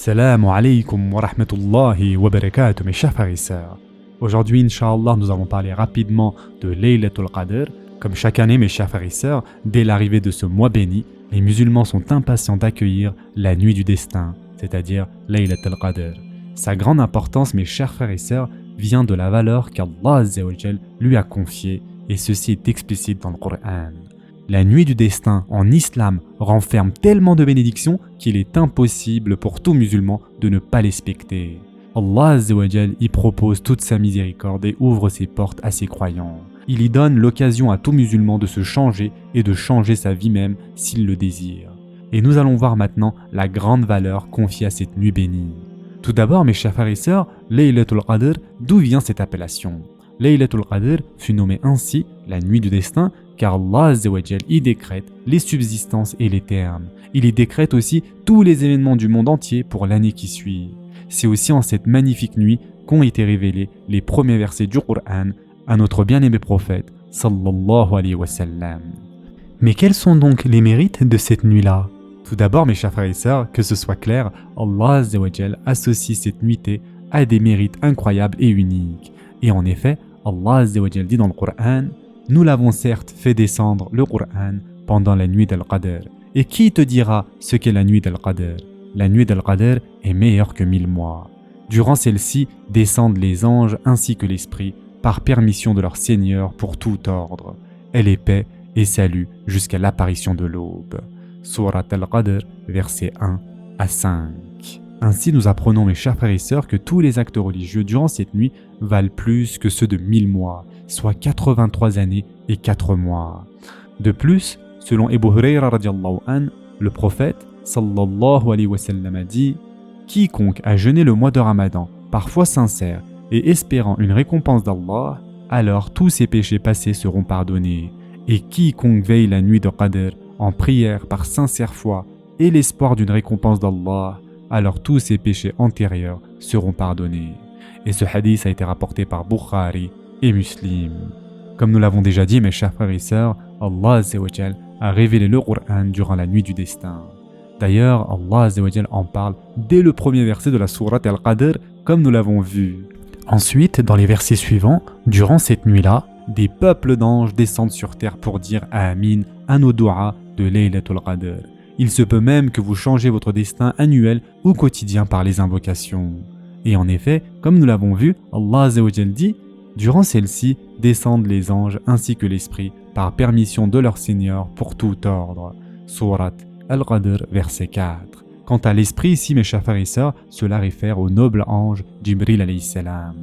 Assalamu alaikum wa rahmatullahi wa barakatuh, mes chers frères et sœurs. Aujourd'hui, Inch'Allah, nous allons parler rapidement de Laylatul Qadr. Comme chaque année, mes chers frères et sœurs, dès l'arrivée de ce mois béni, les musulmans sont impatients d'accueillir la nuit du destin, c'est-à-dire Laylatul Qadr. Sa grande importance, mes chers frères et sœurs, vient de la valeur qu'Allah Azza wa Jal lui a confiée, et ceci est explicite dans le Coran. La nuit du destin en islam renferme tellement de bénédictions qu'il est impossible pour tout musulman de ne pas les respecter. Allah Azza wa Jal y propose toute sa miséricorde et ouvre ses portes à ses croyants. Il y donne l'occasion à tout musulman de se changer et de changer sa vie même s'il le désire. Et nous allons voir maintenant la grande valeur confiée à cette nuit bénie. Tout d'abord, mes chers frères et sœurs, Laylatul Qadr, d'où vient cette appellation? Laylatul Qadr fut nommée ainsi la nuit du destin car Allah Azza wa Jal y décrète les subsistances et les termes. Il y décrète aussi tous les événements du monde entier pour l'année qui suit. C'est aussi en cette magnifique nuit qu'ont été révélés les premiers versets du Coran à notre bien-aimé prophète sallallahu alayhi wa sallam. Mais quels sont donc les mérites de cette nuit-là? Tout d'abord, mes chers frères et sœurs, que ce soit clair, Allah Azza wa Jal associe cette nuitée à des mérites incroyables et uniques. Et en effet, Allah Azza wa Jal dit dans le Coran: nous l'avons certes fait descendre le Coran pendant la nuit d'Al-Qadr. Et qui te dira ce qu'est la nuit d'Al-Qadr? La nuit d'Al-Qadr est meilleure que 1000 mois. Durant celle-ci descendent les anges ainsi que l'esprit par permission de leur Seigneur pour tout ordre. Elle est paix et salut jusqu'à l'apparition de l'aube. Surat Al-Qadr, versets 1 à 5. Ainsi, nous apprenons, mes chers frères et sœurs, que tous les actes religieux durant cette nuit valent plus que ceux de 1000 mois, soit 83 années et 4 mois. De plus, selon Abu Hurayra radiallahu an, le prophète sallallahu alayhi wa sallam a dit: quiconque a jeûné le mois de Ramadan par foi sincère et espérant une récompense d'Allah, alors tous ses péchés passés seront pardonnés. Et quiconque veille la nuit de Qadr en prière par sincère foi et l'espoir d'une récompense d'Allah, alors tous ses péchés antérieurs seront pardonnés. Et ce hadith a été rapporté par Bukhari et Muslim. Comme nous l'avons déjà dit, mes chers frères et sœurs, Allah Azza wa Jal a révélé le Coran durant la nuit du destin. D'ailleurs, Allah Azza wa Jal en parle dès le premier verset de la sourate Al-Qadr, comme nous l'avons vu. Ensuite, dans les versets suivants, durant cette nuit-là, des peuples d'anges descendent sur terre pour dire Amin à nos doigts de Laylatul Qadr. Il se peut même que vous changez votre destin annuel ou quotidien par les invocations. Et en effet, comme nous l'avons vu, Allah Azza wa Jal dit: durant celle-ci descendent les anges ainsi que l'esprit par permission de leur Seigneur pour tout ordre. Surat Al-Qadr, verset 4. Quant à l'esprit ici, mes chers frères et sœurs, cela réfère au noble ange Jibril alayhi salam.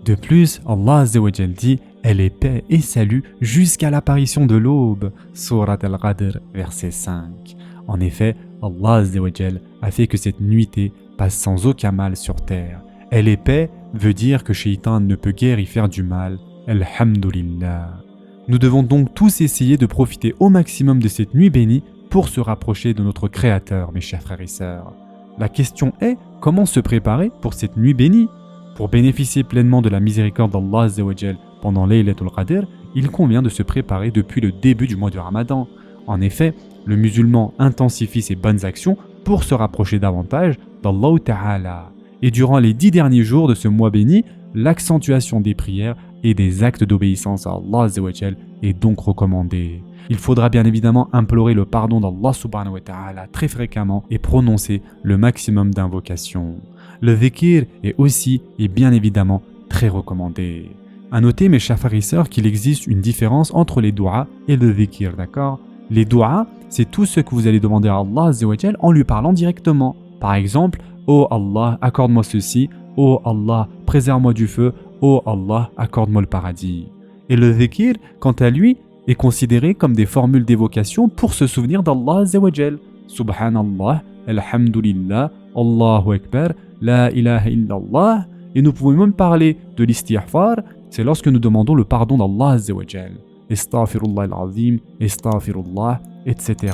De plus, Allah Azza wa Jal dit: elle est paix et salut jusqu'à l'apparition de l'aube. Surat Al-Qadr, verset 5. En effet, Allah Azza wa Jal a fait que cette nuitée passe sans aucun mal sur terre. Elle est paix veut dire que Shaitan ne peut guère y faire du mal. Alhamdulillah. Nous devons donc tous essayer de profiter au maximum de cette nuit bénie pour se rapprocher de notre Créateur, mes chers frères et sœurs. La question est, comment se préparer pour cette nuit bénie? Pour bénéficier pleinement de la miséricorde d'Allah Azza wa Jal pendant Laylatul Qadr, il convient de se préparer depuis le début du mois de Ramadan. En effet, le musulman intensifie ses bonnes actions pour se rapprocher davantage d'Allah Ta'ala. Et durant les 10 derniers jours de ce mois béni, l'accentuation des prières et des actes d'obéissance à Allah Azza wa Jal est donc recommandée. Il faudra bien évidemment implorer le pardon d'Allah Subhanahu wa Ta'ala très fréquemment et prononcer le maximum d'invocations. Le dhikr est aussi et bien évidemment très recommandé. À noter, mes chers frères et sœurs, qu'il existe une différence entre les douas et le dhikr, d'accord? Les douas, c'est tout ce que vous allez demander à Allah Azza wa Jal en lui parlant directement. Par exemple, oh Allah, accorde-moi ceci. Oh Allah, préserve-moi du feu. Oh Allah, accorde-moi le paradis. Et le dhikr, quant à lui, est considéré comme des formules d'évocation pour se souvenir d'Allah Azza wa Jal. Subhanallah, Alhamdulillah, Allahu Akbar, La ilaha illallah. Et nous pouvons même parler de l'istighfar, c'est lorsque nous demandons le pardon d'Allah Azza wa Jal. Astaghfirullah al-azim, astaghfirullah, etc.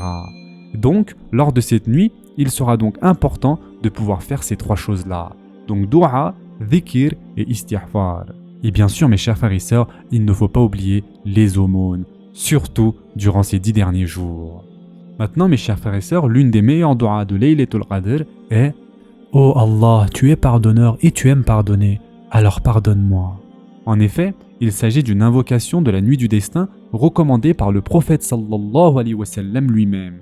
Donc, lors de cette nuit, il sera donc important de pouvoir faire ces trois choses-là. Donc, dua, dhikr et istighfar. Et bien sûr, mes chers frères et sœurs, il ne faut pas oublier les aumônes, surtout durant ces 10 derniers jours. Maintenant, mes chers frères et sœurs, l'une des meilleures du'as de Laylatul Qadr est Ô Allah, tu es pardonneur et tu aimes pardonner, alors pardonne-moi. En effet, il s'agit d'une invocation de la nuit du destin recommandée par le prophète sallallahu alayhi wa sallam lui-même.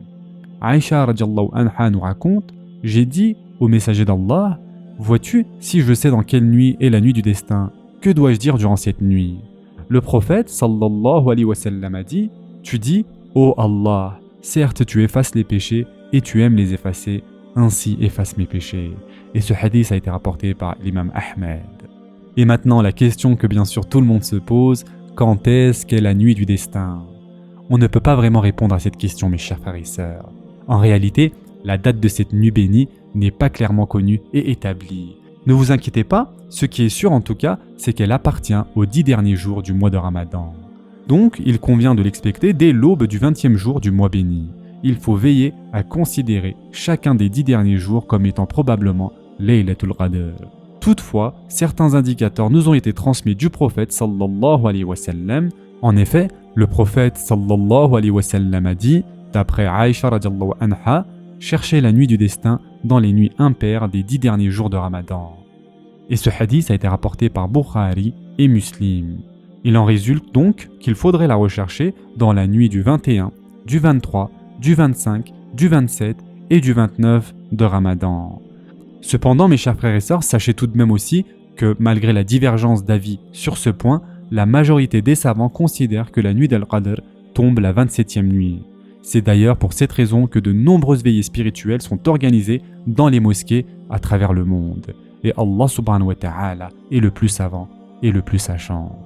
Aïcha radiallahu anha nous raconte: j'ai dit au messager d'Allah, vois-tu, si je sais dans quelle nuit est la nuit du destin, que dois-je dire durant cette nuit? Le prophète sallallahu alayhi wa sallam a dit: tu dis, ô Allah, certes tu effaces les péchés et tu aimes les effacer, ainsi efface mes péchés. Et ce hadith a été rapporté par l'imam Ahmed. Et maintenant la question que bien sûr tout le monde se pose, quand est-ce qu'est la nuit du destin? On ne peut pas vraiment répondre à cette question, mes chers frères et sœurs. En réalité, la date de cette nuit bénie n'est pas clairement connue et établie. Ne vous inquiétez pas, ce qui est sûr en tout cas, c'est qu'elle appartient aux 10 derniers jours du mois de Ramadan. Donc, il convient de l'expecter dès l'aube du 20e jour du mois béni. Il faut veiller à considérer chacun des 10 derniers jours comme étant probablement Laylatul Qadr. Toutefois, certains indicateurs nous ont été transmis du prophète sallallahu alayhi wa sallam. En effet, le prophète sallallahu alayhi wa sallam a dit, d'après Aïcha radiallahu anha, cherchez la nuit du destin dans les nuits impaires des 10 derniers jours de Ramadan. Et ce hadith a été rapporté par Bukhari et Muslim. Il en résulte donc qu'il faudrait la rechercher dans la nuit du 21, du 23, du 25, du 27 et du 29 de Ramadan. Cependant, mes chers frères et sœurs, sachez tout de même aussi que malgré la divergence d'avis sur ce point, la majorité des savants considèrent que la nuit d'Al-Qadr tombe la 27e nuit. C'est d'ailleurs pour cette raison que de nombreuses veillées spirituelles sont organisées dans les mosquées à travers le monde. Et Allah subhanahu wa ta'ala est le plus savant et le plus sachant.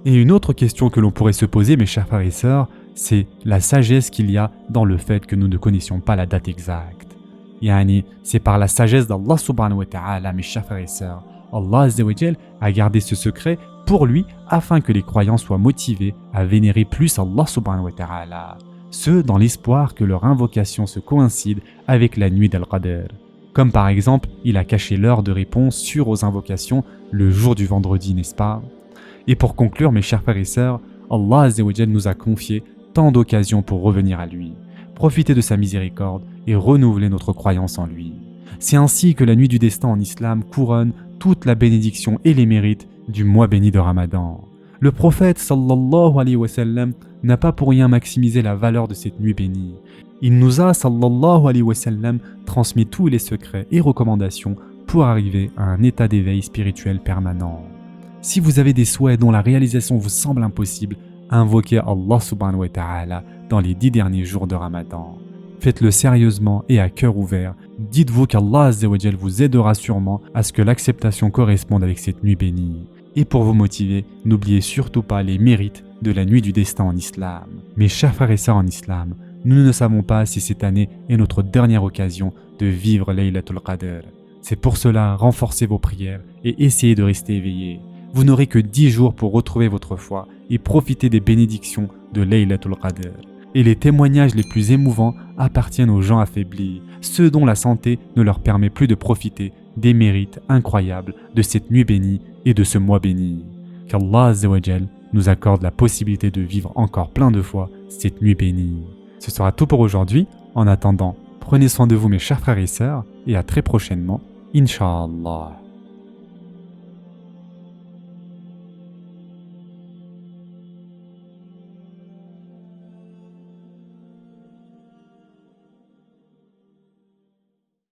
Et une autre question que l'on pourrait se poser, mes chers frères et sœurs, c'est la sagesse qu'il y a dans le fait que nous ne connaissions pas la date exacte. Yani, c'est par la sagesse d'Allah subhanahu wa ta'ala, mes chers frères et sœurs. Allah azza wa jal a gardé ce secret pour lui afin que les croyants soient motivés à vénérer plus Allah subhanahu wa ta'ala. Ce dans l'espoir que leur invocation se coïncide avec la nuit d'Al-Qadr. Comme par exemple, il a caché l'heure de réponse sûre aux invocations le jour du vendredi, n'est-ce pas? Et pour conclure, mes chers frères et sœurs, Allah azza wa jal nous a confié tant d'occasions pour revenir à lui, profiter de sa miséricorde et renouveler notre croyance en lui. C'est ainsi que la nuit du destin en islam couronne toute la bénédiction et les mérites du mois béni de Ramadan. Le prophète sallallahu alayhi wa sallam n'a pas pour rien maximisé la valeur de cette nuit bénie. Il nous a sallallahu alayhi wa sallam transmis tous les secrets et recommandations pour arriver à un état d'éveil spirituel permanent. Si vous avez des souhaits dont la réalisation vous semble impossible, invoquez Allah subhanahu wa ta'ala dans les 10 derniers jours de Ramadan. Faites-le sérieusement et à cœur ouvert. Dites-vous qu'Allah azza wa jal vous aidera sûrement à ce que l'acceptation corresponde avec cette nuit bénie. Et pour vous motiver, n'oubliez surtout pas les mérites de la nuit du destin en islam. Mes chers frères et sœurs en islam, nous ne savons pas si cette année est notre dernière occasion de vivre Laylatul Qadr. C'est pour cela, renforcez vos prières et essayez de rester éveillés. Vous n'aurez que 10 jours pour retrouver votre foi et profiter des bénédictions de Laylatul Qadr. Et les témoignages les plus émouvants appartiennent aux gens affaiblis, ceux dont la santé ne leur permet plus de profiter des mérites incroyables de cette nuit bénie et de ce mois béni. Qu'Allah azza wa jal nous accorde la possibilité de vivre encore plein de fois cette nuit bénie. Ce sera tout pour aujourd'hui. En attendant, prenez soin de vous mes chers frères et sœurs et à très prochainement, Inch'Allah.